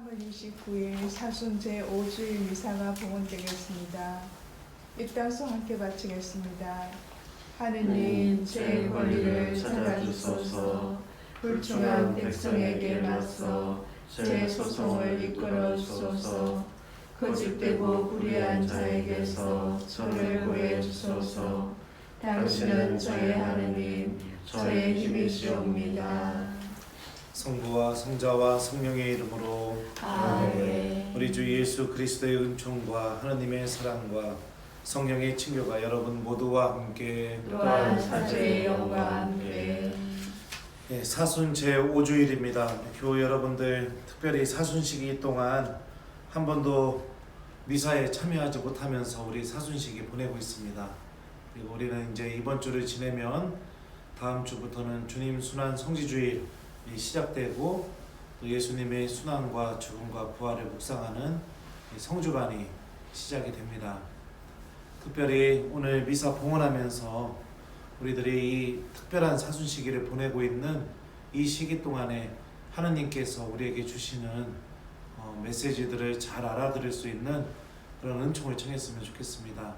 3월 29일 사순 제5주일 미사가 봉헌되겠습니다. 입단소 함께 바치겠습니다. 하느님, 제 권리를 찾아주소서. 불충한 백성에게 맞서 제 소송을 이끌어 주소서. 거짓되고 불의한 자에게서 저를 구해 주소서. 당신은 저의 하느님, 저의 힘이시옵니다. 성부와 성자와 성령의 이름으로 아멘. 우리 주 예수 그리스도의 은총과 하나님의 사랑과 성령의 친교가 여러분 모두와 함께 또한 사제의 영과 함께 사순 제5주일입니다. 교우 여러분들 특별히 사순 시기 동안 한 번도 미사에 참여하지 못하면서 우리 사순 시기 보내고 있습니다. 그리고 우리는 이제 이번 주를 지내면 다음 주부터는 주님 순환 성지주일이 시작되고 또 예수님의 순환과 죽음과 부활을 묵상하는 성주간이 시작이 됩니다. 특별히 오늘 미사 봉헌하면서 우리들이 이 특별한 사순 시기를 보내고 있는 이 시기 동안에 하느님께서 우리에게 주시는 메시지들을 잘 알아들을 수 있는 그런 은총을 청했으면 좋겠습니다.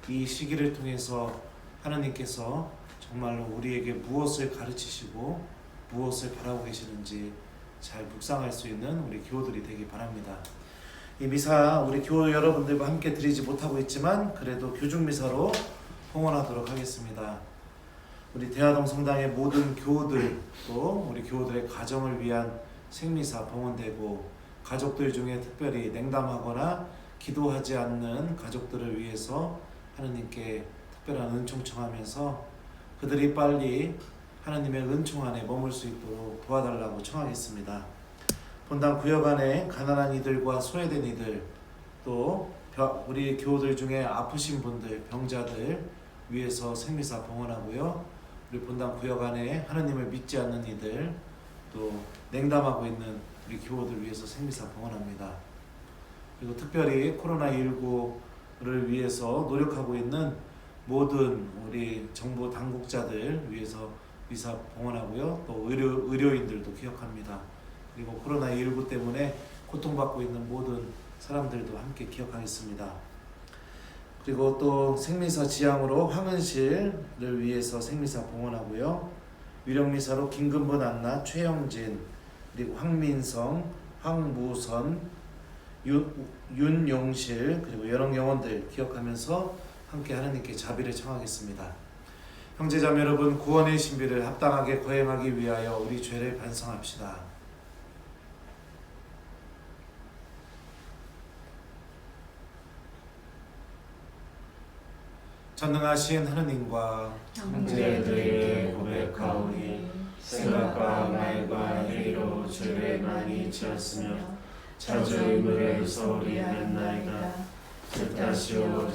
이 시기를 통해서 하느님께서 정말로 우리에게 무엇을 가르치시고 무엇을 바라고 계시는지 잘 묵상할 수 있는 우리 교우들이 되기 바랍니다. 이 미사 우리 교우 여러분들과 함께 드리지 못하고 있지만 그래도 교중 미사로 봉헌하도록 하겠습니다. 우리 대하동 성당의 모든 교우들 또 우리 교우들의 가정을 위한 생미사 봉헌되고 가족들 중에 특별히 냉담하거나 기도하지 않는 가족들을 위해서 하느님께 특별한 은총 청하면서 그들이 빨리 하나님의 은총 안에 머물 수 있도록 도와달라고 청하겠습니다. 본당 구역 안에 가난한 이들과 소외된 이들 또 우리 교우들 중에 아프신 분들, 병자들 위해서 생미사 봉헌하고요. 우리 본당 구역 안에 하나님을 믿지 않는 이들 또 냉담하고 있는 우리 교우들 위해서 생미사 봉헌합니다. 그리고 특별히 코로나19를 위해서 노력하고 있는 모든 우리 정부 당국자들 위해서 미사 봉헌하고요. 또 의료인들도 기억합니다. 그리고 코로나19 때문에 고통받고 있는 모든 사람들도 함께 기억하겠습니다. 그리고 또 생미사 지향으로 황은실을 위해서 생미사 봉헌하고요. 위령미사로 김근분 안나, 최영진, 그리고 황민성, 황무선, 윤용실 그리고 여러 영혼들 기억하면서 함께 하나님께 자비를 청하겠습니다. 형제자매 여러분, 구원의 신비를 합당하게 거행하기 위하여 우리 죄를 반성합시다. 전능하신 하느님과 형제들에게 고백하오니 생각과 말과 행위로 죄를 많이 지었으며 자주 의무를 소홀히 하였나이다. 제 탓이오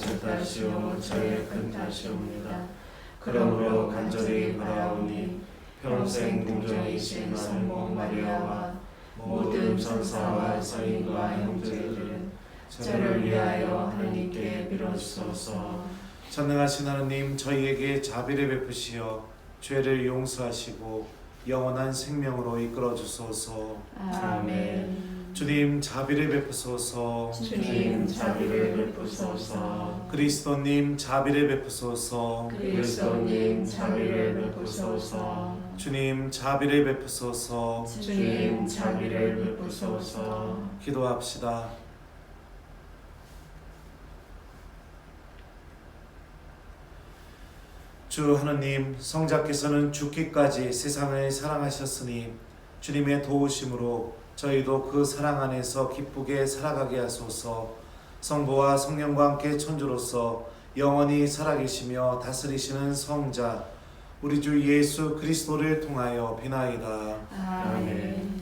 저의 큰 탓이옵니다. 그러므로 간절히 바라오니 평생 공정이신 성모 마리아와 모든 천사와 성인과 형제들은 저를 위하여 하나님께 빌어주소서. 전능하신 하느님, 저희에게 자비를 베푸시어 죄를 용서하시고 영원한 생명으로 이끌어 주소서. 아멘. 주님 자비를 베푸소서. 주님 자비를 베푸소서. 그리스도님 자비를 베푸소서. 그리스도님 자비를 베푸소서. 주님 자비를 베푸소서. 주님 자비를 베푸소서. 기도합시다. 주 하느님, 성자께서는 죽기까지 세상을 사랑하셨으니 주님의 도우심으로 저희도 그 사랑 안에서 기쁘게 살아가게 하소서. 성부와 성령과 함께 천주로서 영원히 살아계시며 다스리시는 성자 우리 주 예수 그리스도를 통하여 비나이다. 아멘.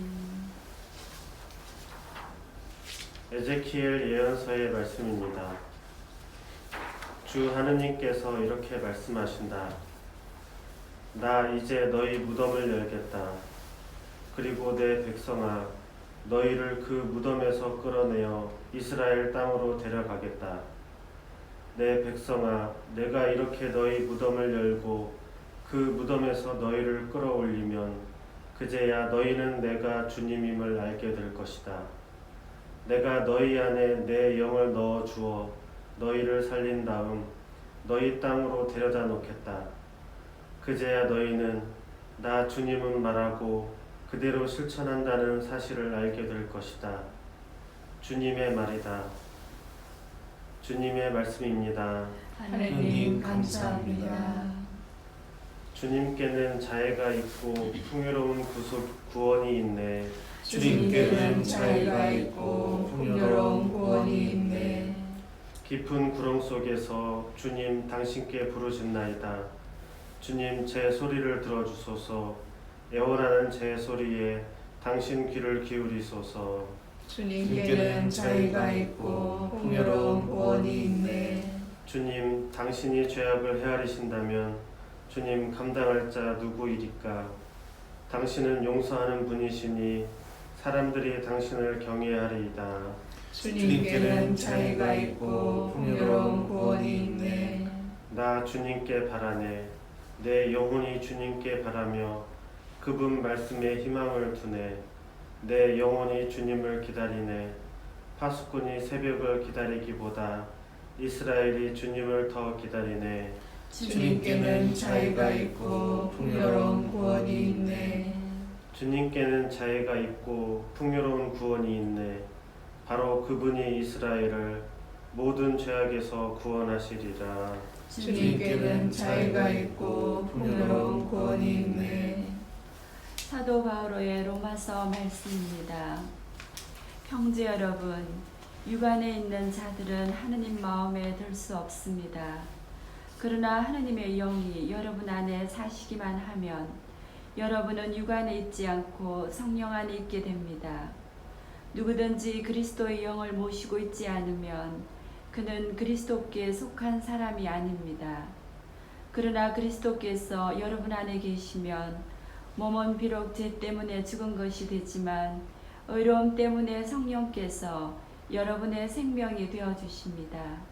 에제키엘 예언서의 말씀입니다. 주 하느님께서 이렇게 말씀하신다. 나 이제 너희 무덤을 열겠다. 그리고 내 백성아, 너희를 그 무덤에서 끌어내어 이스라엘 땅으로 데려가겠다. 내 백성아, 내가 이렇게 너희 무덤을 열고 그 무덤에서 너희를 끌어올리면 그제야 너희는 내가 주님임을 알게 될 것이다. 내가 너희 안에 내 영을 넣어 주어 너희를 살린 다음 너희 땅으로 데려다 놓겠다. 그제야 너희는 나 주님은 말하고 그대로 실천한다는 사실을 알게 될 것이다. 주님의 말이다. 주님의 말씀입니다. 하느님 감사합니다. 주님께는 자애가 있고 풍요로운 구원이 있네. 주님께는 자애가 있고 풍요로운 구원이 있네. 깊은 구름 속에서 주님 당신께 부르짖나이다. 주님 제 소리를 들어주소서. 애원하는 제 소리에 당신 귀를 기울이소서. 주님께는 자애가 있고 풍요로운 구원이 있네. 주님 당신이 죄악을 헤아리신다면 주님 감당할 자 누구이리까? 당신은 용서하는 분이시니 사람들이 당신을 경외하리이다. 주님께는 자애가 있고 풍요로운 구원이 있네. 나 주님께 바라네. 내 영혼이 주님께 바라며 그분 말씀에 희망을 두네. 내 영혼이 주님을 기다리네. 파수꾼이 새벽을 기다리기보다 이스라엘이 주님을 더 기다리네. 주님께는 자애가 있고 풍요로운 구원이 있네. 주님께는 자애가 있고 풍요로운 구원이 있네. 바로 그분이 이스라엘을 모든 죄악에서 구원하시리라. 주님께는 자애가 있고 풍요로운 구원이 있네. 사도 바오로의 로마서 말씀입니다. 형제 여러분, 육안에 있는 자들은 하느님 마음에 들 수 없습니다. 그러나 하느님의 영이 여러분 안에 사시기만 하면 여러분은 육안에 있지 않고 성령 안에 있게 됩니다. 누구든지 그리스도의 영을 모시고 있지 않으면 그는 그리스도께 속한 사람이 아닙니다. 그러나 그리스도께서 여러분 안에 계시면 몸은 비록 죄 때문에 죽은 것이 되지만 의로움 때문에 성령께서 여러분의 생명이 되어주십니다.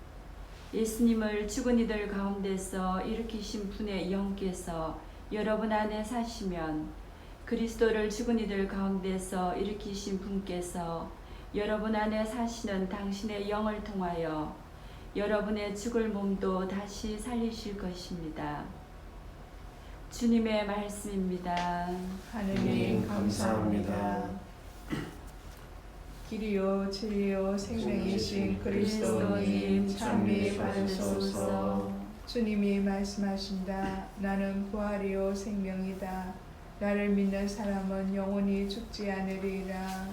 예수님을 죽은 이들 가운데서 일으키신 분의 영께서 여러분 안에 사시면 그리스도를 죽은 이들 가운데서 일으키신 분께서 여러분 안에 사시는 당신의 영을 통하여 여러분의 죽을 몸도 다시 살리실 것입니다. 주님의 말씀입니다. 하느님 감사합니다. 길이요 진리요 생명이신 그리스도님 찬미 받으소서. 주님이 말씀하신다. 나는 부활이요 생명이다. 나를 믿는 사람은 영원히 죽지 않으리라.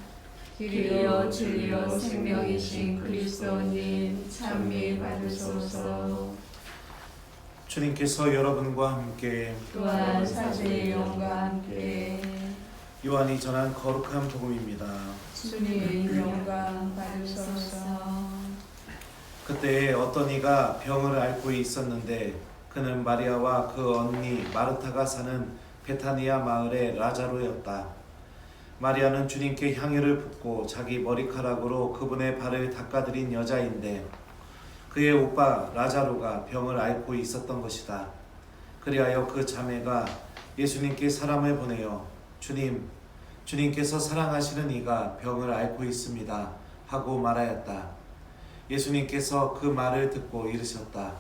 길이요 진리요 생명이신 그리스도님 찬미 받으소서. 주님께서 여러분과 함께 또한 사제의 영과 함께 요한이 전한 거룩한 복음입니다. 주님 영광 받으소서. 그때 어떤 이가 병을 앓고 있었는데 그는 마리아와 그 언니 마르타가 사는 베타니아 마을의 라자로였다. 마리아는 주님께 향유를 붓고 자기 머리카락으로 그분의 발을 닦아드린 여자인데 그의 오빠 라자로가 병을 앓고 있었던 것이다. 그리하여 그 자매가 예수님께 사람을 보내어 주님께서 사랑하시는 이가 병을 앓고 있습니다 하고 말하였다. 예수님께서 그 말을 듣고 이르셨다.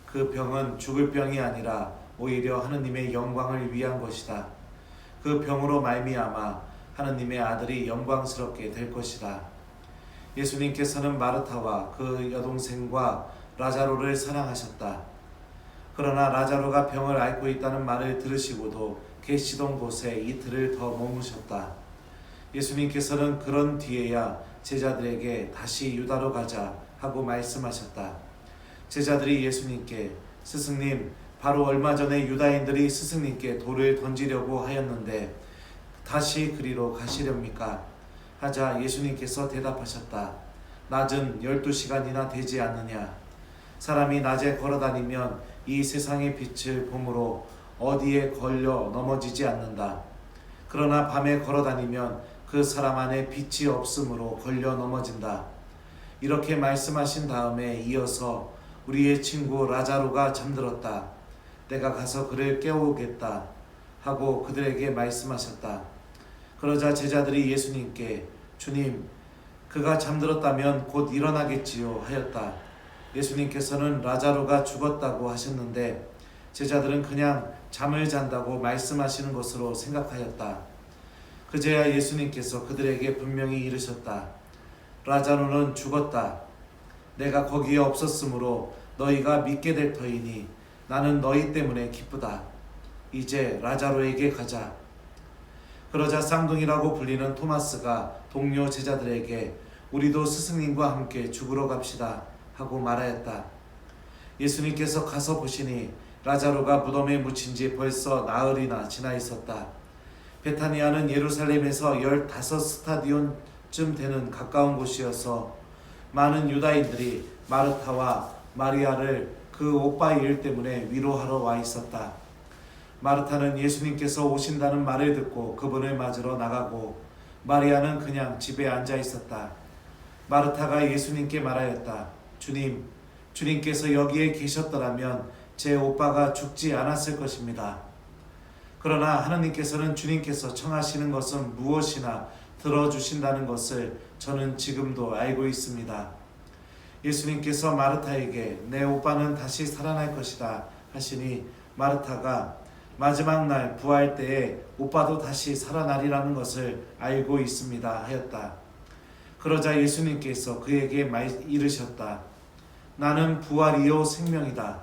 그 병은 죽을 병이 아니라 오히려 하느님의 영광을 위한 것이다. 그 병으로 말미암아 하느님의 아들이 영광스럽게 될 것이다. 예수님께서는 마르타와 그 여동생과 라자로를 사랑하셨다. 그러나 라자로가 병을 앓고 있다는 말을 들으시고도 계시던 곳에 이틀을 더 머무셨다. 예수님께서는 그런 뒤에야 제자들에게 다시 유다로 가자 하고 말씀하셨다. 제자들이 예수님께 스승님, 바로 얼마 전에 유다인들이 스승님께 돌을 던지려고 하였는데 다시 그리로 가시렵니까? 하자 예수님께서 대답하셨다. 낮은 12시간이나 되지 않느냐? 사람이 낮에 걸어다니면 이 세상의 빛을 보므로 어디에 걸려 넘어지지 않는다. 그러나 밤에 걸어다니면 그 사람 안에 빛이 없으므로 걸려 넘어진다. 이렇게 말씀하신 다음에 이어서 우리의 친구 라자로가 잠들었다. 내가 가서 그를 깨우겠다 하고 그들에게 말씀하셨다. 그러자 제자들이 예수님께 주님, 그가 잠들었다면 곧 일어나겠지요 하였다. 예수님께서는 라자로가 죽었다고 하셨는데 제자들은 그냥 잠을 잔다고 말씀하시는 것으로 생각하였다. 그제야 예수님께서 그들에게 분명히 이르셨다. 라자로는 죽었다. 내가 거기에 없었으므로 너희가 믿게 될 터이니 나는 너희 때문에 기쁘다. 이제 라자로에게 가자. 그러자 쌍둥이라고 불리는 토마스가 동료 제자들에게 우리도 스승님과 함께 죽으러 갑시다 하고 말하였다. 예수님께서 가서 보시니 라자로가 무덤에 묻힌 지 벌써 나흘이나 지나 있었다. 베타니아는 예루살렘에서 15스타디온쯤 되는 가까운 곳이어서 많은 유다인들이 마르타와 마리아를 그 오빠 일 때문에 위로하러 와 있었다. 마르타는 예수님께서 오신다는 말을 듣고 그분을 맞으러 나가고 마리아는 그냥 집에 앉아 있었다. 마르타가 예수님께 말하였다. 주님, 주님께서 여기에 계셨더라면 제 오빠가 죽지 않았을 것입니다. 그러나 하느님께서는 주님께서 청하시는 것은 무엇이나 들어주신다는 것을 저는 지금도 알고 있습니다. 예수님께서 마르타에게 내 오빠는 다시 살아날 것이다 하시니 마르타가 마지막 날 부활 때에 오빠도 다시 살아나리라는 것을 알고 있습니다 하였다. 그러자 예수님께서 그에게 이르셨다. 나는 부활이요 생명이다.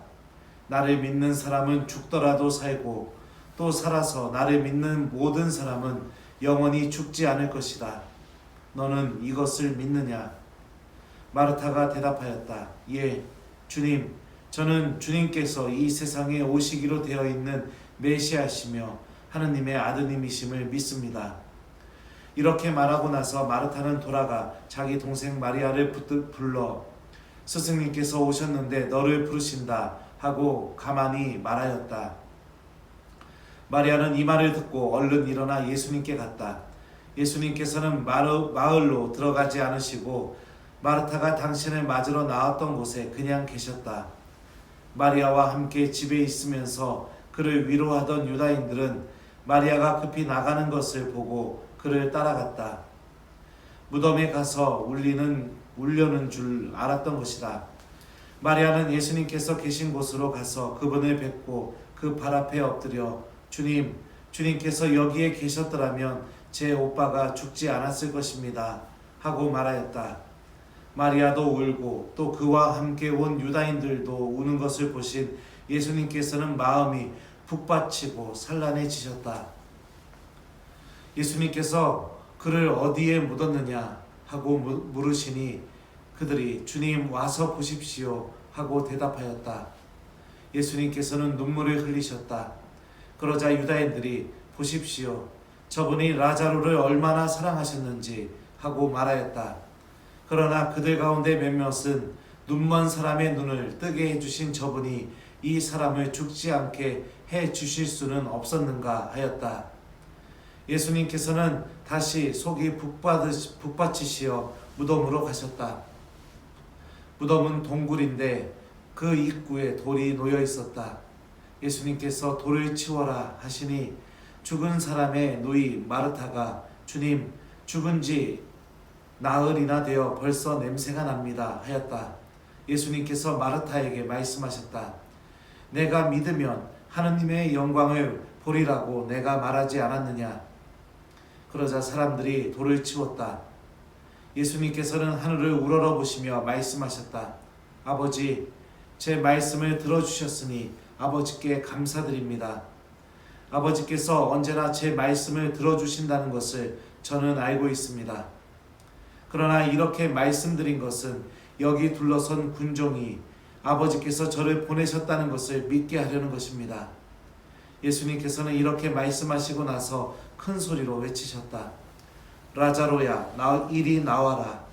나를 믿는 사람은 죽더라도 살고 또 살아서 나를 믿는 모든 사람은 영원히 죽지 않을 것이다. 너는 이것을 믿느냐? 마르타가 대답하였다. 예, 주님, 저는 주님께서 이 세상에 오시기로 되어 있는 메시아시며 하느님의 아드님이심을 믿습니다. 이렇게 말하고 나서 마르타는 돌아가 자기 동생 마리아를 불러 스승님께서 오셨는데 너를 부르신다 하고 가만히 말하였다. 마리아는 이 말을 듣고 얼른 일어나 예수님께 갔다. 예수님께서는 마을로 들어가지 않으시고 마르타가 당신을 맞으러 나왔던 곳에 그냥 계셨다. 마리아와 함께 집에 있으면서 그를 위로하던 유다인들은 마리아가 급히 나가는 것을 보고 그를 따라갔다. 무덤에 가서 울려는 줄 알았던 것이다. 마리아는 예수님께서 계신 곳으로 가서 그분을 뵙고 그 발 앞에 엎드려 주님, 주님께서 여기에 계셨더라면 제 오빠가 죽지 않았을 것입니다 하고 말하였다. 마리아도 울고 또 그와 함께 온 유다인들도 우는 것을 보신 예수님께서는 마음이 북받치고 산란해지셨다. 예수님께서 그를 어디에 묻었느냐 하고 물으시니 그들이 주님 와서 보십시오 하고 대답하였다. 예수님께서는 눈물을 흘리셨다. 그러자 유다인들이 보십시오, 저분이 라자로를 얼마나 사랑하셨는지 하고 말하였다. 그러나 그들 가운데 몇몇은 눈먼 사람의 눈을 뜨게 해주신 저분이 이 사람을 죽지 않게 해주실 수는 없었는가 하였다. 예수님께서는 다시 속이 북받치시어 무덤으로 가셨다. 무덤은 동굴인데 그 입구에 돌이 놓여 있었다. 예수님께서 돌을 치워라 하시니 죽은 사람의 누이 마르타가 주님, 죽은 지 나흘이나 되어 벌써 냄새가 납니다 하였다. 예수님께서 마르타에게 말씀하셨다. 내가 믿으면 하느님의 영광을 보리라고 내가 말하지 않았느냐. 그러자 사람들이 돌을 치웠다. 예수님께서는 하늘을 우러러보시며 말씀하셨다. 아버지, 제 말씀을 들어주셨으니 아버지께 감사드립니다. 아버지께서 언제나 제 말씀을 들어주신다는 것을 저는 알고 있습니다. 그러나 이렇게 말씀드린 것은 여기 둘러선 군종이 아버지께서 저를 보내셨다는 것을 믿게 하려는 것입니다. 예수님께서는 이렇게 말씀하시고 나서 큰 소리로 외치셨다. 라자로야, 이리 나와라.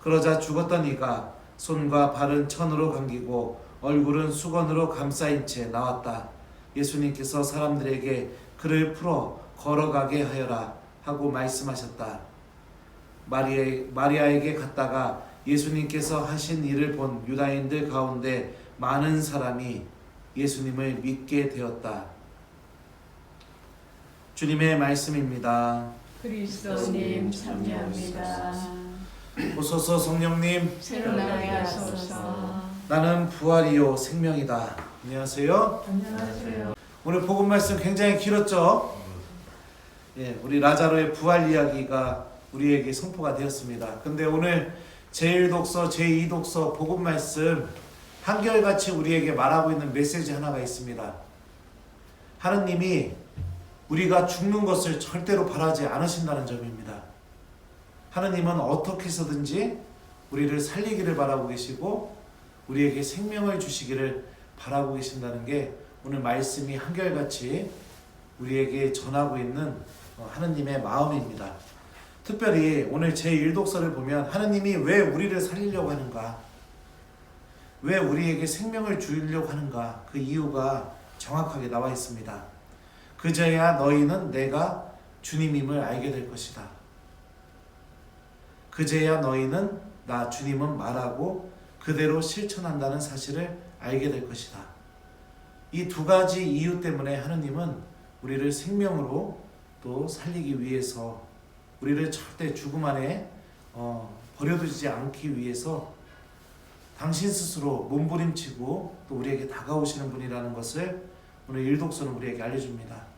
그러자 죽었던 이가 손과 발은 천으로 감기고 얼굴은 수건으로 감싸인 채 나왔다. 예수님께서 사람들에게 그를 풀어 걸어가게 하여라 하고 말씀하셨다. 마리아에게 갔다가 예수님께서 하신 일을 본 유다인들 가운데 많은 사람이 예수님을 믿게 되었다. 주님의 말씀입니다. 그리스도님 참여합니다. 오소서 성령님, 새로나게 하소서. 나는 부활이요 생명이다. 안녕하세요. 안녕하세요. 오늘 복음 말씀 굉장히 길었죠? 예, 우리 라자로의 부활 이야기가 우리에게 선포가 되었습니다. 근데 오늘 제1독서, 제2독서 복음 말씀 한결같이 우리에게 말하고 있는 메시지 하나가 있습니다. 하느님이 우리가 죽는 것을 절대로 바라지 않으신다는 점입니다. 하느님은 어떻게 해서든지 우리를 살리기를 바라고 계시고 우리에게 생명을 주시기를 바라고 계신다는 게 오늘 말씀이 한결같이 우리에게 전하고 있는 하느님의 마음입니다. 특별히 오늘 제1독서를 보면 하느님이 왜 우리를 살리려고 하는가, 왜 우리에게 생명을 주려고 하는가, 그 이유가 정확하게 나와 있습니다. 그제야 너희는 내가 주님임을 알게 될 것이다. 그제야 너희는 나 주님은 말하고 그대로 실천한다는 사실을 알게 될 것이다. 이 두 가지 이유 때문에 하느님은 우리를 생명으로 또 살리기 위해서, 우리를 절대 죽음 안에 버려두지 않기 위해서 당신 스스로 몸부림치고 또 우리에게 다가오시는 분이라는 것을 오늘 1독서는 우리에게 알려줍니다.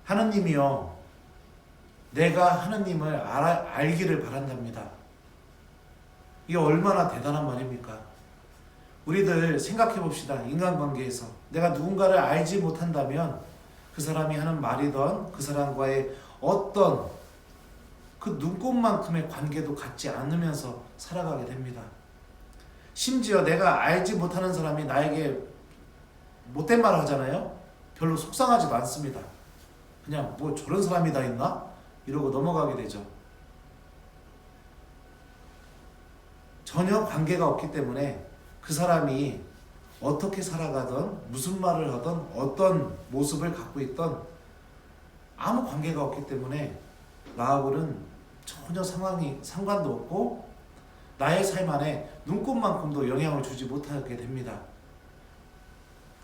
하느님이요, 내가 하느님을 알기를 바란답니다. 이게 얼마나 대단한 말입니까? 우리들 생각해 봅시다. 인간관계에서 내가 누군가를 알지 못한다면 그 사람이 하는 말이든 그 사람과의 어떤 그 눈꽃만큼의 관계도 갖지 않으면서 살아가게 됩니다. 심지어 내가 알지 못하는 사람이 나에게 못된 말을 하잖아요. 별로 속상하지도 않습니다. 그냥 뭐 저런 사람이 다 있나? 이러고 넘어가게 되죠. 전혀 관계가 없기 때문에 그 사람이 어떻게 살아가든 무슨 말을 하든 어떤 모습을 갖고 있든 아무 관계가 없기 때문에 나하고는 전혀 상관도 없고 나의 삶 안에 눈꽃만큼도 영향을 주지 못하게 됩니다.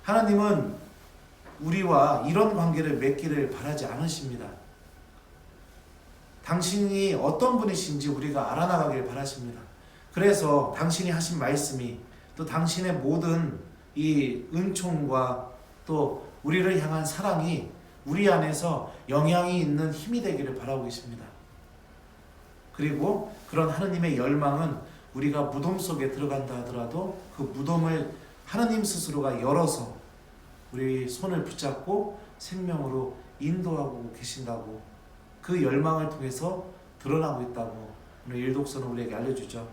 하나님은 우리와 이런 관계를 맺기를 바라지 않으십니다. 당신이 어떤 분이신지 우리가 알아나가길 바라십니다. 그래서 당신이 하신 말씀이 또 당신의 모든 이 은총과 또 우리를 향한 사랑이 우리 안에서 영향이 있는 힘이 되기를 바라고 계십니다. 그리고 그런 하느님의 열망은 우리가 무덤 속에 들어간다 하더라도 그 무덤을 하느님 스스로가 열어서 우리 손을 붙잡고 생명으로 인도하고 계신다고, 그 열망을 통해서 드러나고 있다고 오늘 1독서는 우리에게 알려주죠.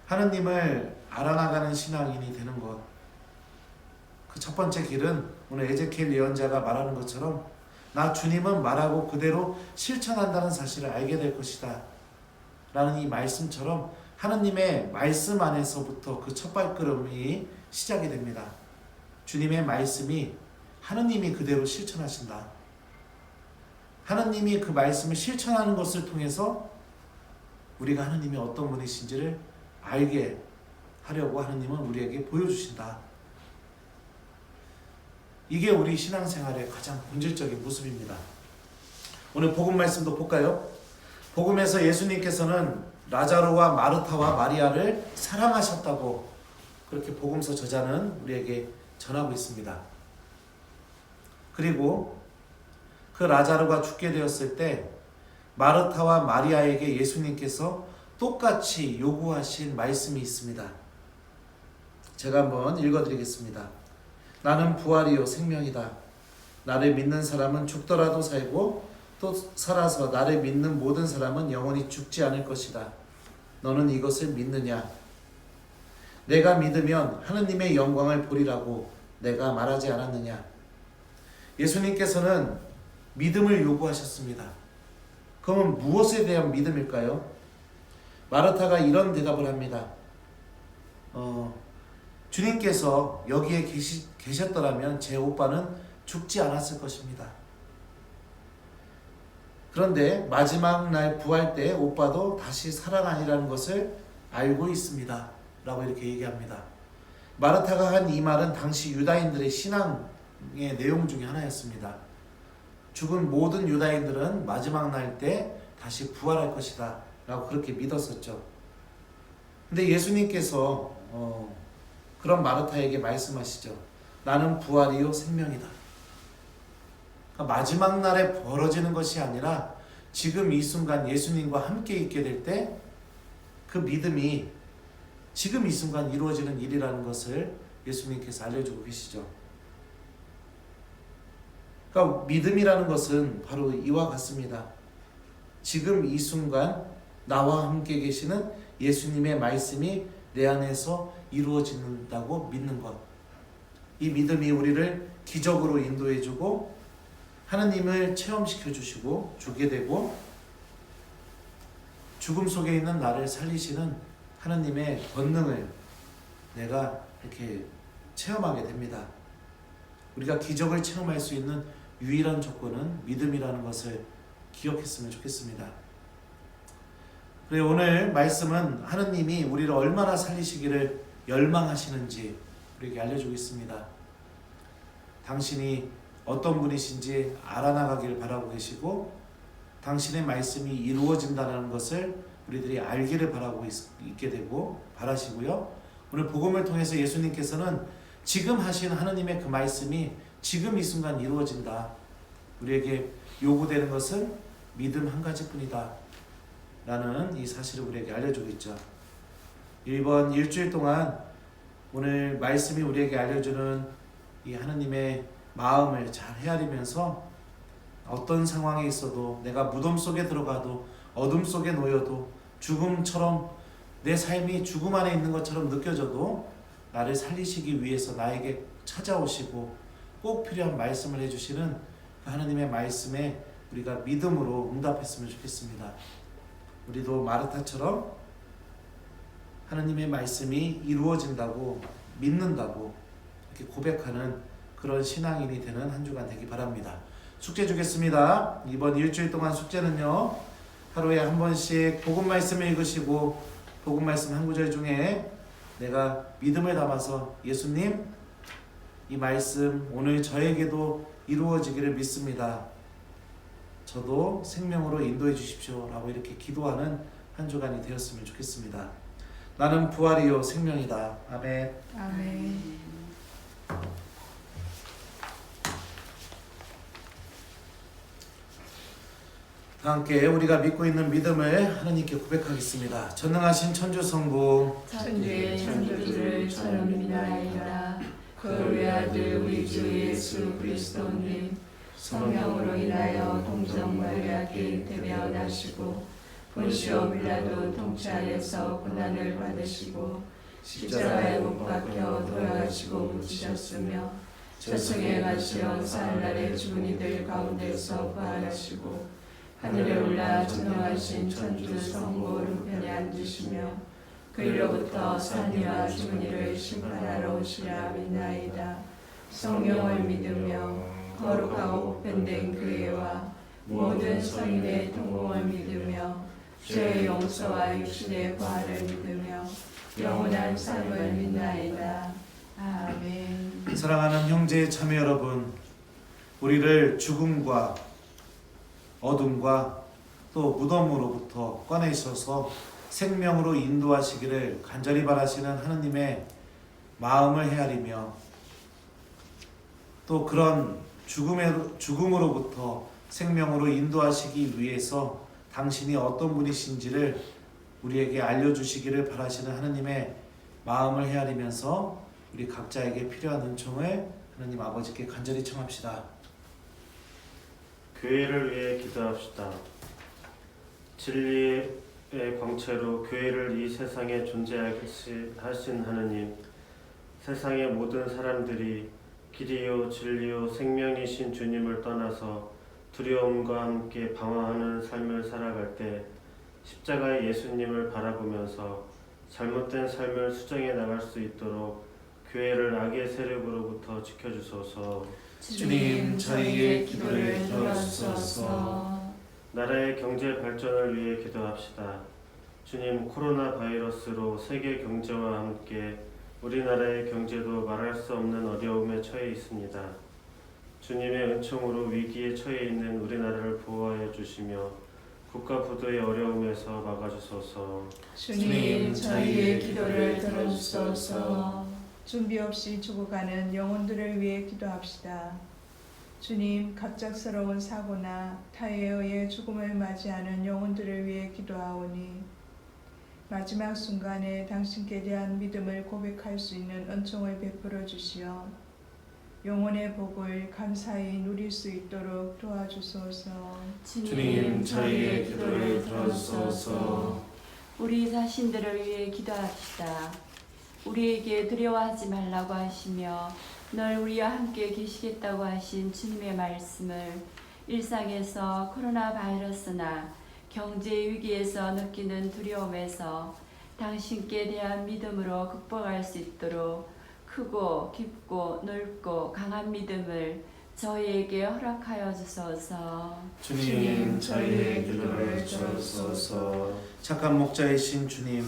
하느님을 알아나가는 신앙인이 되는 것, 그 첫 번째 길은 오늘 에제키엘 예언자가 말하는 것처럼 나 주님은 말하고 그대로 실천한다는 사실을 알게 될 것이다 라는 이 말씀처럼 하느님의 말씀 안에서부터 그 첫 발걸음이 시작이 됩니다. 주님의 말씀이 하느님이 그대로 실천하신다. 하느님이 그 말씀을 실천하는 것을 통해서 우리가 하느님이 어떤 분이신지를 알게 하려고 하느님은 우리에게 보여주신다. 이게 우리 신앙생활의 가장 본질적인 모습입니다. 오늘 복음 말씀도 볼까요? 복음에서 예수님께서는 라자로와 마르타와 마리아를 사랑하셨다고 그렇게 복음서 저자는 우리에게 전하고 있습니다. 그리고 그 라자로가 죽게 되었을 때 마르타와 마리아에게 예수님께서 똑같이 요구하신 말씀이 있습니다. 제가 한번 읽어드리겠습니다. 나는 부활이요 생명이다. 나를 믿는 사람은 죽더라도 살고 또 살아서 나를 믿는 모든 사람은 영원히 죽지 않을 것이다. 너는 이것을 믿느냐? 내가 믿으면 하느님의 영광을 보리라고 내가 말하지 않았느냐? 예수님께서는 믿음을 요구하셨습니다. 그러면 무엇에 대한 믿음일까요? 마르타가 이런 대답을 합니다. 주님께서 여기에 계셨더라면 제 오빠는 죽지 않았을 것입니다. 그런데 마지막 날 부활 때 오빠도 다시 살아나리라는 것을 알고 있습니다. 라고 이렇게 얘기합니다. 마르타가 한 이 말은 당시 유다인들의 신앙의 내용 중에 하나였습니다. 죽은 모든 유다인들은 마지막 날 때 다시 부활할 것이다 라고 그렇게 믿었었죠. 근데 예수님께서 그런 마르타에게 말씀하시죠. 나는 부활이요 생명이다. 그러니까 마지막 날에 벌어지는 것이 아니라 지금 이 순간 예수님과 함께 있게 될 때 그 믿음이 지금 이 순간 이루어지는 일이라는 것을 예수님께서 알려주고 계시죠. 그러니까 믿음이라는 것은 바로 이와 같습니다. 지금 이 순간 나와 함께 계시는 예수님의 말씀이 내 안에서 이루어진다고 믿는 것. 이 믿음이 우리를 기적으로 인도해주고 하나님을 체험시켜주시고 주게 되고 죽음 속에 있는 나를 살리시는 하나님의 권능을 내가 이렇게 체험하게 됩니다. 우리가 기적을 체험할 수 있는 유일한 조건은 믿음이라는 것을 기억했으면 좋겠습니다. 그리고 오늘 말씀은 하나님이 우리를 얼마나 살리시기를 열망하시는지 우리에게 알려주고 있습니다. 당신이 어떤 분이신지 알아나가기를 바라고 계시고 당신의 말씀이 이루어진다는 것을 우리들이 알기를 바라고 있게 되고 바라시고요. 오늘 복음을 통해서 예수님께서는 지금 하신 하나님의 그 말씀이 지금 이 순간 이루어진다. 우리에게 요구되는 것은 믿음 한 가지뿐이다 라는 이 사실을 우리에게 알려주고 있죠. 이번 일주일 동안 오늘 말씀이 우리에게 알려주는 이 하나님의 마음을 잘 헤아리면서 어떤 상황에 있어도 내가 무덤 속에 들어가도 어둠 속에 놓여도 죽음처럼 내 삶이 죽음 안에 있는 것처럼 느껴져도 나를 살리시기 위해서 나에게 찾아오시고 꼭 필요한 말씀을 해주시는 그 하나님의 말씀에 우리가 믿음으로 응답했으면 좋겠습니다. 우리도 마르타처럼 하나님의 말씀이 이루어진다고 믿는다고 이렇게 고백하는 그런 신앙인이 되는 한 주간 되기 바랍니다. 숙제 주겠습니다. 이번 일주일 동안 숙제는요. 하루에 한 번씩 복음 말씀을 읽으시고 복음 말씀 한 구절 중에 내가 믿음을 담아서 예수님 이 말씀 오늘 저에게도 이루어지기를 믿습니다. 저도 생명으로 인도해 주십시오 라고 이렇게 기도하는 한 주간이 되었으면 좋겠습니다. 나는 부활이요 생명이다. 아멘. 아멘. 다 함께 우리가 믿고 있는 믿음을 하나님께 고백하겠습니다. 전능하신 천주성부 천주의 천주를 저는 믿나이다. 그 외아들 우리 주 예수 그리스도님 성령으로 인하여 동정 마리아께 잉태되어나시고 본시오 빌라도 통치하여서 고난을 받으시고 십자가에 못 박혀 돌아가시고 묻히셨으며 저승에 가시어 사흘날에 죽은 이들 가운데서 부활하시고 하늘에 올라 전능하신 천주 성부 오른편에 앉으시며 그 일로부터 산이와 죽은 이를 심판하러 오시라 믿나이다. 성령을 믿으며 거룩하고 보편된 교회와 모든 성인의 통공을 믿으며 죄의 용서와 육신의 부활을 믿으며 영원한 삶을 믿나이다. 아멘. 사랑하는 형제 자매 여러분, 우리를 죽음과 어둠과 또 무덤으로부터 꺼내셔서 생명으로 인도하시기를 간절히 바라시는 하나님의 마음을 헤아리며 또 그런 죽음으로부터 생명으로 인도하시기 위해서 당신이 어떤 분이신지를 우리에게 알려주시기를 바라시는 하나님의 마음을 헤아리면서 우리 각자에게 필요한 은총을 하나님 아버지께 간절히 청합시다. 교회를 위해 기도합시다. 진리의 광채로 교회를 이 세상에 존재하게 하신 하느님, 세상의 모든 사람들이 길이요 진리요 생명이신 주님을 떠나서 두려움과 함께 방황하는 삶을 살아갈 때 십자가의 예수님을 바라보면서 잘못된 삶을 수정해 나갈 수 있도록 교회를 악의 세력으로부터 지켜주소서. 주님 저희의 기도를 들어주소서. 나라의 경제 발전을 위해 기도합시다. 주님, 코로나 바이러스로 세계 경제와 함께 우리나라의 경제도 말할 수 없는 어려움에 처해 있습니다. 주님의 은총으로 위기에 처해 있는 우리나라를 보호하여 주시며 국가 부도의 어려움에서 막아주소서. 주님 저희의 기도를 들어주소서. 준비 없이 죽어가는 영혼들을 위해 기도합시다. 주님, 갑작스러운 사고나 타에 의해 죽음을 맞이하는 영혼들을 위해 기도하오니 마지막 순간에 당신께 대한 믿음을 고백할 수 있는 은총을 베풀어 주시어 영혼의 복을 감사히 누릴 수 있도록 도와주소서. 주님 저희의 기도를 들어주소서. 우리 자신들을 위해 기도합시다. 우리에게 두려워하지 말라고 하시며 늘 우리와 함께 계시겠다고 하신 주님의 말씀을 일상에서 코로나 바이러스나 경제 위기에서 느끼는 두려움에서 당신께 대한 믿음으로 극복할 수 있도록 크고 깊고 넓고 강한 믿음을 저희에게 허락하여 주소서. 주님 저희의 기도를 들어주소서. 착한 목자이신 주님,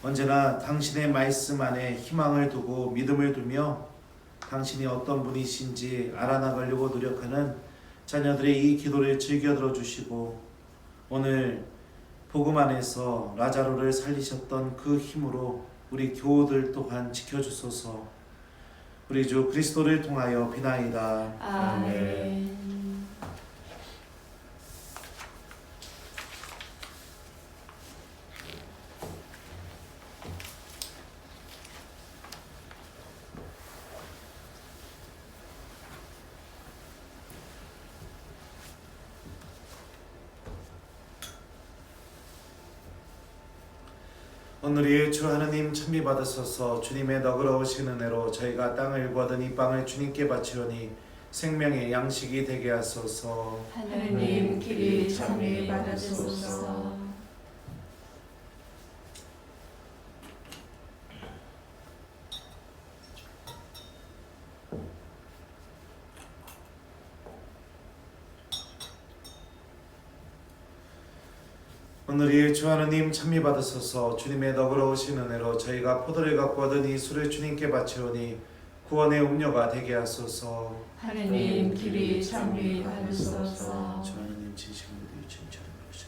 언제나 당신의 말씀 안에 희망을 두고 믿음을 두며 당신이 어떤 분이신지 알아나가려고 노력하는 자녀들의 이 기도를 즐겨 들어주시고 오늘 복음 안에서 라자로를 살리셨던 그 힘으로 우리 교우들 또한 지켜주소서. 우리 주 그리스도를 통하여 비나이다. 아멘. 오늘이 주 하느님 찬미 받으소서. 주님의 너그러우신 은혜로 저희가 땅을 구하던 이 빵을 주님께 바치오니 생명의 양식이 되게 하소서. 하느님 길이 찬미 받으소서. 오늘이 주 하느님 찬미 받으소서. 주님의 너그러우신 은혜로 저희가 포도를 갖고 얻은 이 술을 주님께 바치오니 구원의 음료가 되게 하소서. 하느님 길이 찬미 받으소서. 주 하느님 진심으로 진짜로 모셔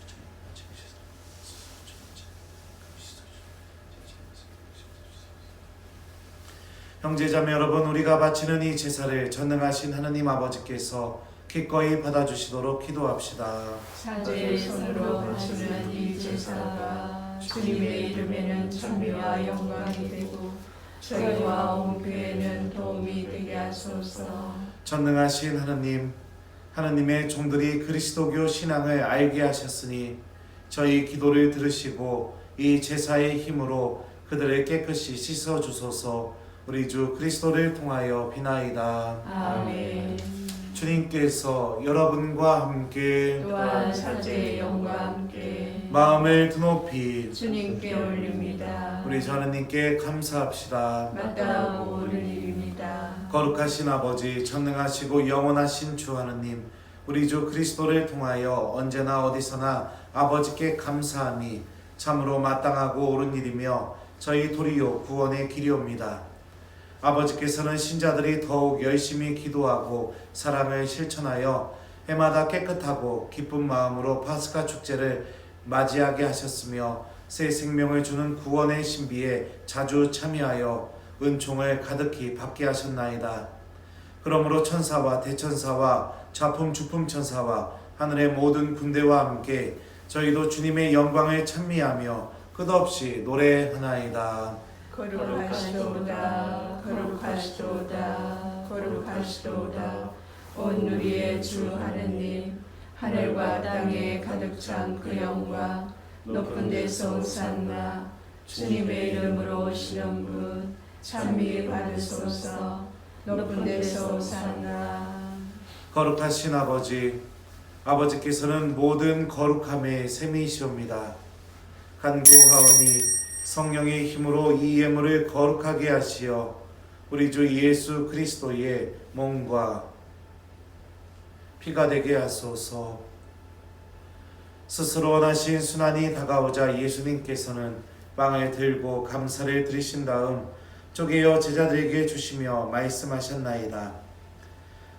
형제자매 여러분, 우리가 바치는 이 제사를 전능하신 하느님 아버지께서 기꺼이 받아주시도록 기도합시다. 사제의 손으로 바치는 이 제사가 주님의 이름에는 찬미와 영광이 되고 저희와 온 교회는 도움이 되게 하소서. 전능하신 하느님, 하느님의 종들이 그리스도교 신앙을 알게 하셨으니 저희 기도를 들으시고 이 제사의 힘으로 그들을 깨끗이 씻어 주소서. 우리 주 그리스도를 통하여 비나이다. 아멘. 주님께서 여러분과 함께 또한 사제의 영과 함께 마음을 드높이 주님께 올립니다. 우리 주 하느님께 감사합시다. 마땅하고 옳은 일입니다. 거룩하신 아버지, 전능하시고 영원하신 주 하느님, 우리 주 그리스도를 통하여 언제나 어디서나 아버지께 감사함이 참으로 마땅하고 옳은 일이며 저희 도리요 구원의 길이옵니다. 아버지께서는 신자들이 더욱 열심히 기도하고 사랑을 실천하여 해마다 깨끗하고 기쁜 마음으로 파스카 축제를 맞이하게 하셨으며 새 생명을 주는 구원의 신비에 자주 참여하여 은총을 가득히 받게 하셨나이다. 그러므로 천사와 대천사와 좌품 주품 천사와 하늘의 모든 군대와 함께 저희도 주님의 영광을 찬미하며 끝없이 노래하나이다. 거룩하시도다 거룩하시도다 거룩하시도다 온 우리의 주 하느님, 하늘과 땅에 가득 찬 그 영광 높은 데서 오산나. 주님의 이름으로 오시는 분 찬미 받으소서. 높은 데서 오산나. 거룩하신 아버지, 아버지께서는 모든 거룩함의 셈이시옵니다. 간구하오니 성령의 힘으로 이 예물을 거룩하게 하시어 우리 주 예수 그리스도의 몸과 피가 되게 하소서. 스스로 원하신 순환이 다가오자 예수님께서는 빵을 들고 감사를 드리신 다음 쪼개어 제자들에게 주시며 말씀하셨나이다.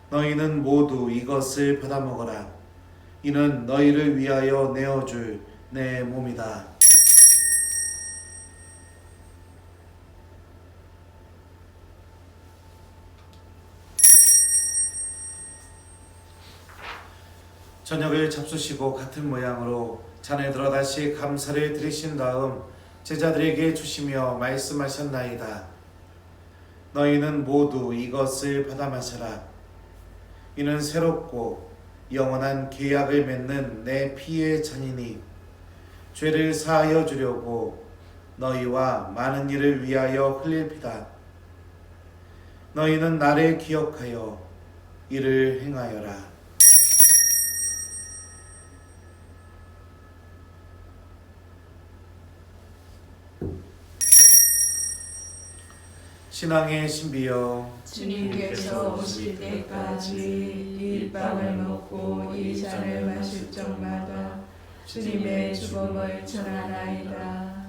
너희는 모두 이것을 받아 먹어라. 이는 너희를 위하여 내어줄 내 몸이다. 저녁을 잡수시고 같은 모양으로 잔을 들어 다시 감사를 드리신 다음 제자들에게 주시며 말씀하셨나이다. 너희는 모두 이것을 받아 마셔라. 이는 새롭고 영원한 계약을 맺는 내 피의 잔이니 죄를 사하여 주려고 너희와 많은 이를 위하여 흘릴 피다. 너희는 나를 기억하여 이를 행하여라. 신앙의 신비여, 주님께서 오실 때까지 이 빵을 먹고 이 잔을 마실 적마다 주님의 죽음을 전하나이다.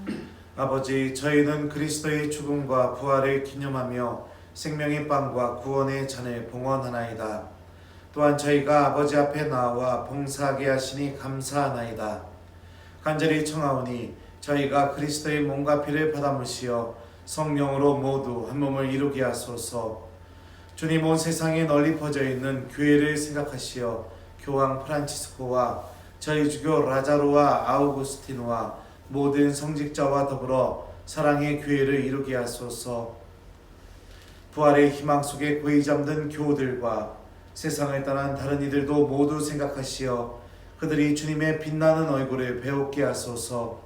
아버지, 저희는 그리스도의 죽음과 부활을 기념하며 생명의 빵과 구원의 잔을 봉헌하나이다. 또한 저희가 아버지 앞에 나와 봉사하게 하시니 감사하나이다. 간절히 청하오니 저희가 그리스도의 몸과 피를 받아 마시어 성령으로 모두 한 몸을 이루게 하소서. 주님, 온 세상에 널리 퍼져 있는 교회를 생각하시어 교황 프란치스코와 저희 주교 라자로와 아우구스티노와 모든 성직자와 더불어 사랑의 교회를 이루게 하소서. 부활의 희망 속에 고이 잠든 교우들과 세상을 떠난 다른 이들도 모두 생각하시어 그들이 주님의 빛나는 얼굴을 배우게 하소서.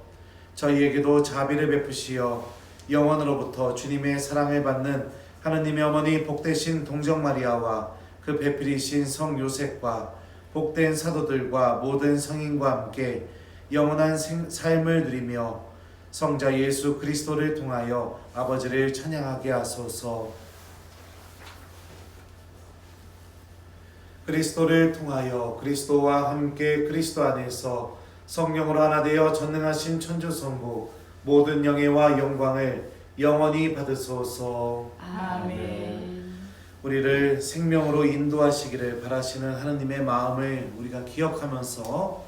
저희에게도 자비를 베푸시어 영원으로부터 주님의 사랑을 받는 하느님의 어머니 복되신 동정 마리아와 그 배필이신 성 요셉과 복된 사도들과 모든 성인과 함께 영원한 삶을 누리며 성자 예수 그리스도를 통하여 아버지를 찬양하게 하소서. 그리스도를 통하여 그리스도와 함께 그리스도 안에서 성령으로 하나 되어 전능하신 천주성부 모든 영예와 영광을 영원히 받으소서. 아멘. 우리를 생명으로 인도하시기를 바라시는 하느님의 마음을 우리가 기억하면서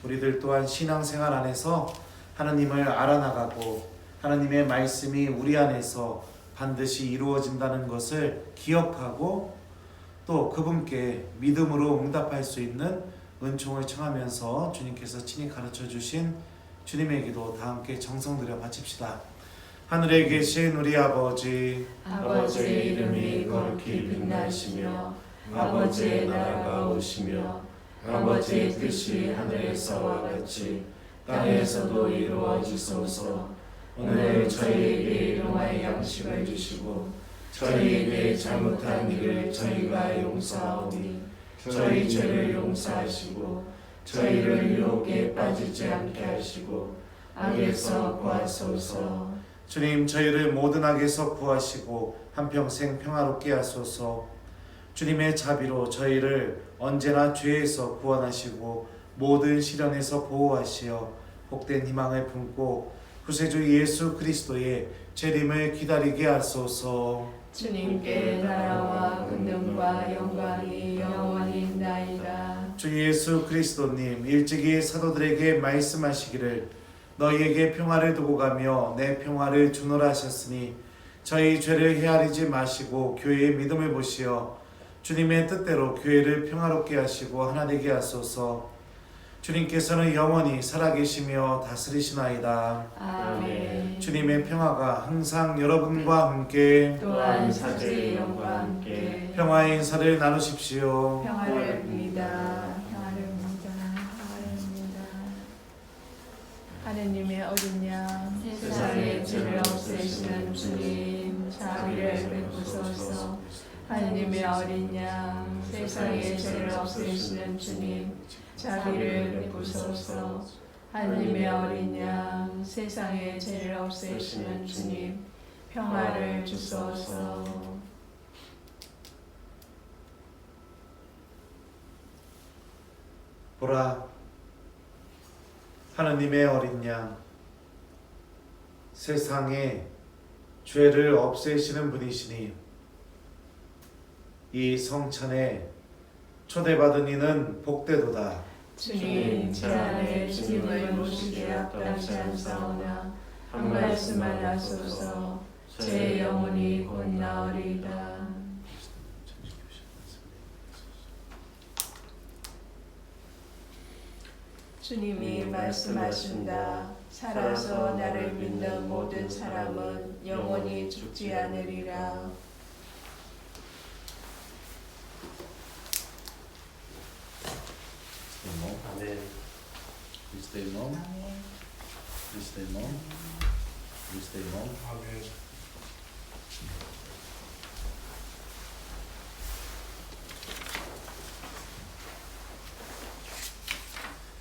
우리들 또한 신앙생활 안에서 하느님을 알아나가고 하느님의 말씀이 우리 안에서 반드시 이루어진다는 것을 기억하고 또 그분께 믿음으로 응답할 수 있는 은총을 청하면서 주님께서 친히 가르쳐 주신 주님의 기도 다 함께 정성 들여 바칩시다. 하늘에 계신 우리 아버지, 아버지의 이름이 거룩히 빛나시며 아버지의 나라가 오시며 아버지의 뜻이 하늘에서와 같이 땅에서도 이루어지소서. 오늘 저희에게 일용할 양식을 주시고 저희에게 잘못한 일을 저희가 용서하오니 저희 죄를 용서하시고 저희를 유혹에 빠지지 않게 하시고 악에서 구하소서. 주님, 저희를 모든 악에서 구하시고 한평생 평화롭게 하소서. 주님의 자비로 저희를 언제나 죄에서 구원하시고 모든 시련에서 보호하시어 복된 희망을 품고 구세주 예수 그리스도의 재림을 기다리게 하소서. 주님께 나라와 권능과 영광이 영원히 있나이다. 주 예수 그리스도님, 일찍이 사도들에게 말씀하시기를 너희에게 평화를 두고 가며 내 평화를 주노라 하셨으니 저희 죄를 헤아리지 마시고 교회의 믿음을 보시어 주님의 뜻대로 교회를 평화롭게 하시고 하나 되게 하소서. 주님께서는 영원히 살아계시며 다스리시나이다. 아멘. 주님의 평화가 항상 여러분과 함께 또한 사제의 영과 함께 평화의 인사를 나누십시오. 평화를 빕니다. 평화를 빕니다. 평화를 빕니다. 하느님의 어린 양, 세상의 죄를 없애시는 주님 자비를 베푸소서. 하느님의 어린 양, 세상의 죄를 없애시는 주님 자비를 베푸소서. 하느님의 어린 양, 세상의 죄를 없애시는 주님 평화를 주소서. 보라, 하느님의 어린 양, 세상의 죄를 없애시는 분이시니 이 성찬에 초대받은 이는 복되도다. 주님, 제 안에 주님을 모시기에 합당치 않사오나 한 말씀만 하소서. 제 영혼이 곧 나으리이다. 주님이 말씀하신다. 살아서 나를 믿는 모든 사람은 영원히 죽지 않으리라. 아멘. Please stay long. Please stay long. Please stay long.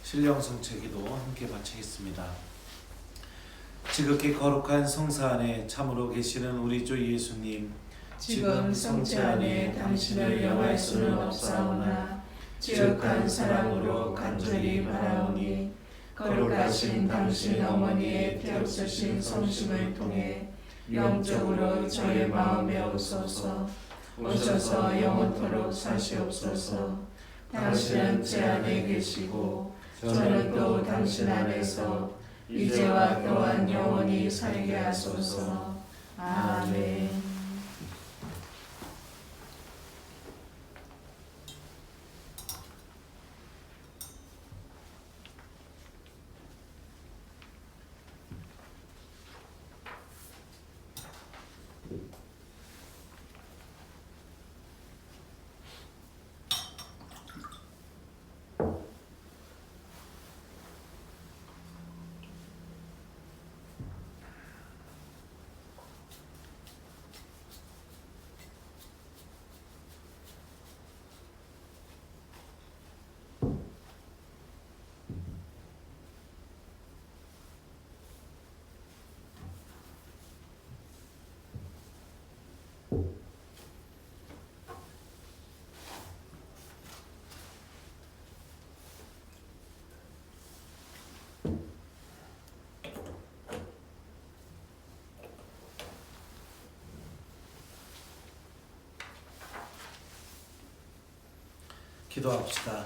신령 성체기도 함께 바치겠습니다. 지극히 거룩한 성사 안에 참으로 계시는 우리 주 예수님, 지금 성체 안에 당신을 영할 수는 없사오나 지극한 사랑으로 간절히 바라오니 거룩하신 당신 어머니의 피없으신 성심을 통해 영적으로 저의 마음에 오소서. 오셔서 영원토록 사시옵소서. 당신은 제 안에 계시고 저는 또 당신 안에서 이제와 또한 영원히 살게 하소서. 아멘. 기도합시다.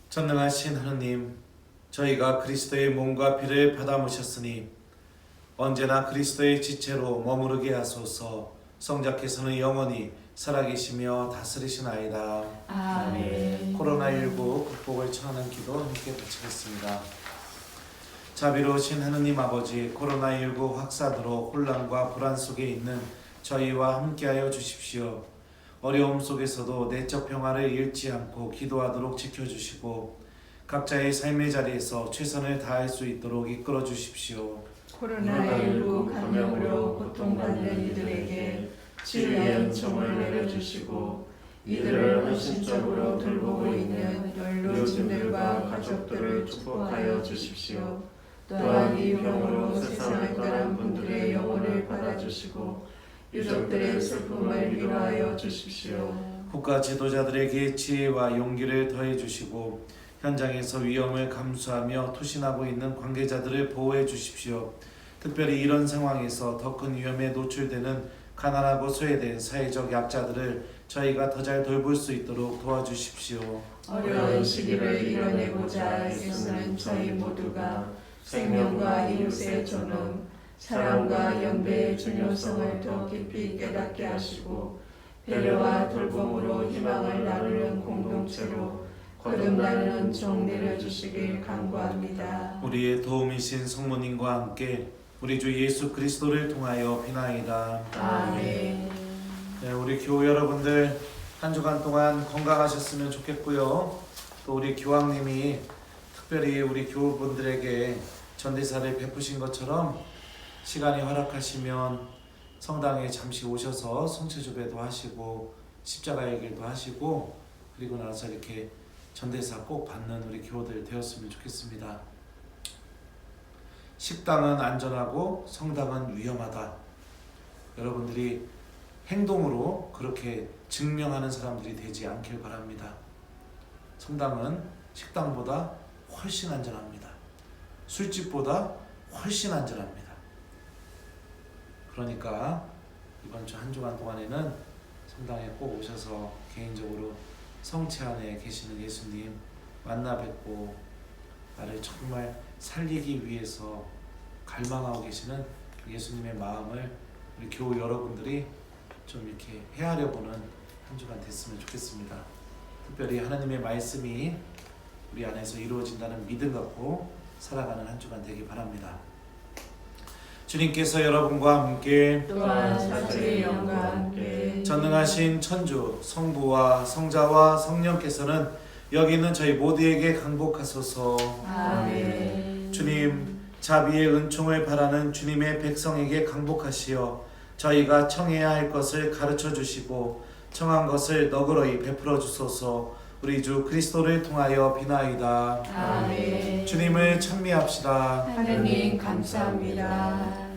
전능하신 하느님, 저희가 그리스도의 몸과 피를 받아 모셨으니 언제나 그리스도의 지체로 머무르게 하소서. 성자께서는 영원히 살아계시며 다스리시나이다. 아멘. 코로나19 극복을 청하는 기도 함께 바치겠습니다. 자비로우신 하느님 아버지, 코로나19 확산으로 혼란과 불안 속에 있는 저희와 함께하여 주십시오. 어려움 속에서도 내적 평화를 잃지 않고 기도하도록 지켜주시고 각자의 삶의 자리에서 최선을 다할 수 있도록 이끌어 주십시오. 코로나19 감염으로 고통받는 이들에게 치유의 은총을 내려주시고 이들을 헌신적으로 돌보고 있는 연로진들과 가족들을 축복하여 주십시오. 또한 이 병으로 세상을 떠난 분들의 영혼을 받아주시고 유족들의 슬픔을 위로하여 주십시오. 국가 지도자들에게 지혜와 용기를 더해 주시고 현장에서 위험을 감수하며 투신하고 있는 관계자들을 보호해 주십시오. 특별히 이런 상황에서 더 큰 위험에 노출되는 가난하고 소외된 사회적 약자들을 저희가 더 잘 돌볼 수 있도록 도와주십시오. 어려운 시기를 이겨내고자 애쓰는 저희 모두가 생명과 이웃의 존엄, 사랑과 연대의 중요성을 더 깊이 깨닫게 하시고 배려와 돌봄으로 희망을 나누는 공동체로 거듭나는 종 내려주시길 간구합니다. 우리의 도움이신 성모님과 함께 우리 주 예수 그리스도를 통하여 비나이다. 아멘. 네, 우리 교우 여러분들 한 주간 동안 건강하셨으면 좋겠고요. 또 우리 교황님이 특별히 우리 교우분들에게 전대사를 베푸신 것처럼 시간이 허락하시면 성당에 잠시 오셔서 성체주배도 하시고 십자가의 길도 하시고 그리고 나서 이렇게 전대사 꼭 받는 우리 교우들 되었으면 좋겠습니다. 식당은 안전하고 성당은 위험하다. 여러분들이 행동으로 그렇게 증명하는 사람들이 되지 않길 바랍니다. 성당은 식당보다 훨씬 안전합니다. 술집보다 훨씬 안전합니다. 그러니까 이번 주 한 주간 동안에는 성당에 꼭 오셔서 개인적으로 성체 안에 계시는 예수님 만나 뵙고 나를 정말 살리기 위해서 갈망하고 계시는 예수님의 마음을 우리 교우 여러분들이 좀 이렇게 헤아려 보는 한 주간 됐으면 좋겠습니다. 특별히 하나님의 말씀이 우리 안에서 이루어진다는 믿음 갖고 살아가는 한 주간 되길 바랍니다. 주님께서 여러분과 함께 또한 사주의 영과 함께 전능하신 천주 성부와 성자와 성령께서는 여기 있는 저희 모두에게 강복하소서. 아멘. 주님, 자비의 은총을 바라는 주님의 백성에게 강복하시어 저희가 청해야 할 것을 가르쳐 주시고 청한 것을 너그러이 베풀어 주소서. 우리 주 그리스도를 통하여 비나이다. 아멘. 주님을 찬미합시다. 하느님 감사합니다.